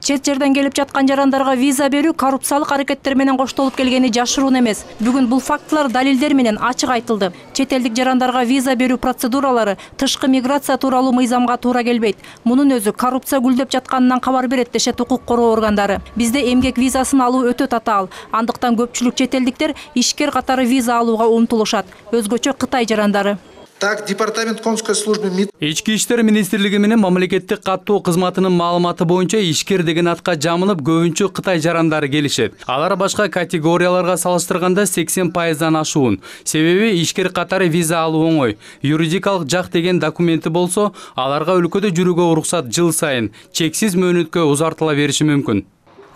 Чет жерден келип жаткан жарандарга виза берүү коррупциялык аракеттер менен коштолуп келгени жашыруун эмес. Бүгүн бул фактылар далилдер менен ачык айтылды. Чет элдик жарандарга виза берүү процедуралары тышкы миграция тууралуу мыйзамга туура келбейт. Мунун өзү коррупция гүлдөп жатканынан кабар берет дешет укук коргоо органдары. Бизде эмгек визасын алуу өтө татаал. Андыктан көпчүлүк чет элдиктер ишкер катары виза алууга умтулушат. Өзгөчө Кытай жарандары. Так, департамент консульской службы МИД. Ички иштер министрлиги менен мамлекеттик каттоо кызматынын маалыматы боюнча ишкер деген атка жамынып көбүнчө Кытай жарандары келишет. Алар башка категорияларга салыштырганда 80%дан ашуун. Себеби ишкер катары виза алуу оңой. Юридикалык жак деген документи болсо, аларга өлкөдө жүрүүгө уруксат жыл сайын чексиз мөөнөткө узартыла бериши мүмкүн.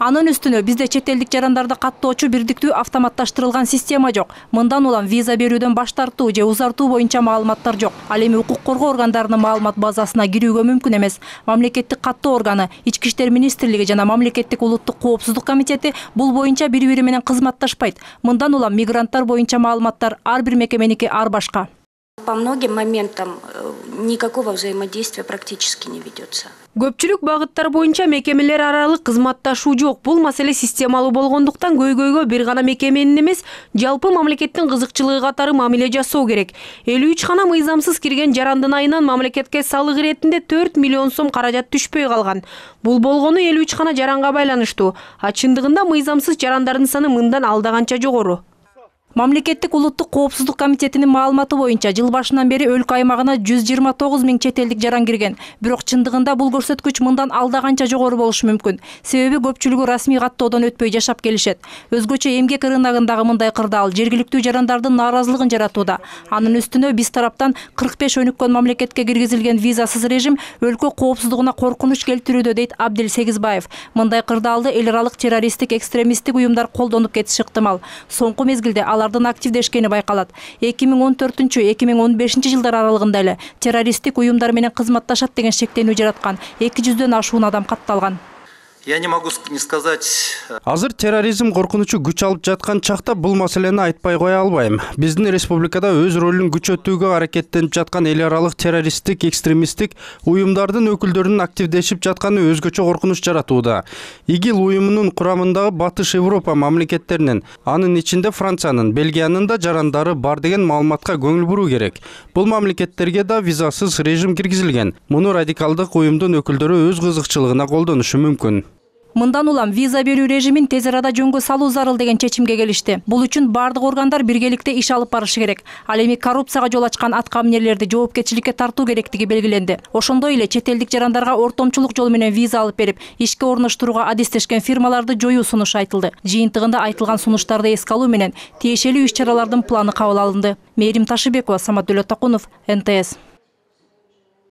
Анын үстүнө бизде чет элдик жарандарды каттоочу бирдиктүү автоматташтырылган система жок. Мындан улам виза берүүдөн баш тартуу же узартуу боюнча маалыматтар жок. Ал эми укук коргоо органдарынын маалымат базасына кирүүгө мүмкүн эмес. Мамлекеттик каттоо органы, Ички иштер министрлиги жана Мамлекеттик улуттук коопсуздук комитети бул боюнча бири-бири менен кызматташпайт. Мындан улам мигранттар боюнча маалыматтар ар бир мекеменики ар башка. По многим моментам никакого взаимодействия практически не ведется. Көпчүлүк багыттар боюнча мекемелер аралык кызматташуу жок. Бул маселе системалуу болгондуктан көйгөйгө бир гана мекеменин эмес, жалпы мамлекеттин кызыкчылыгы катары мамиле жасоо керек. 53 гана мыйзамсыз кирген жарандын айынан мамлекетке салык иретинде 4 миллион сом каражат түшпөй калган. Бул болгону 53 гана жаранга байланыштуу. А чындыгында мыйзамсыз жарандардын саны мындан алдаганча жогору. Мамлекеттик улуттук коопсуздук комитетинин маалыматы боюнча жыл башынан бери өлкө аймагына 129 000 чет элдик жаран кирген. Бирок чындыгында бул көрсөткүч мындан алдаганча жогору болушу мүмкүн. Себеби көпчүлүгү расмий каттоодон өтпөй жашап келишет. Өзгөчө эмгек рыногундагы мындай кырдаал жергиликтүү жарандардын нааразылыгын жаратууда. Анын үстүнө биз тараптан 45 өнүккөн мамлекетке киргизилген визасыз режим өлкө коопсуздугуна коркунуч келтирүүдө дейт Абдил Сегизбаев. Мындай кырдаалды эл аралык террористтик экстремисттик уюмдар колдонуп кетиши ыктымал. Соңку мезгилде алардын активдешкени байкалат. 2014-2015 жылдар аралыгында эле террористтик уюмдар менен кызматташат деген шектенүү жараткан 200дөн ашуун адам катталган. Я не могу не сказать. Азыр терроризм коркунучу күч алып жаткан чакта бул маселени айтпай кое албайм. Биздин республикада өз ролун күчөтүүгө аракеттенип жаткан эл аралык террористтик, экстремисттик уюмдардын өкүлдөрүнүн активдешип жатканы өзгөчө коркунуч жаратууда. ИГИЛ уюмунун курамындагы Батыш Европа мамлекеттеринин, анын ичинде Франциянын, Бельгиянын да жарандары бар деген маалыматка көңүл буруу керек. Бул мамлекеттерге да визасыз режим киргизилген. Муну радикалдык уюмдун өкүлдөрү өз кызыкчылыгына колдонушу мүмкүн. Мындан улам виза берүү режимин тез арада жөнгө салуу зарыл деген чечимге келишти. Бул үчүн бардык органдар биргеликте иш алып барышы керек. Ал эми коррупцияга жол ачкан аткаминерлерди жоопкерчиликке тартуу керектиги белгиленди. Ошондой эле чет элдик жарандарга ортомчулук жол менен виза алып берип, ишке орноштурууга адистешкен фирмаларды жоюу сунушу айтылды. Жыйынтыгында айтылган сунуштарды эске алуу менен тиешелүү иш-чаралардын планы кабыл алынды. Мээрим Ташыбекова, Самат Дөлөтакунов, НТС.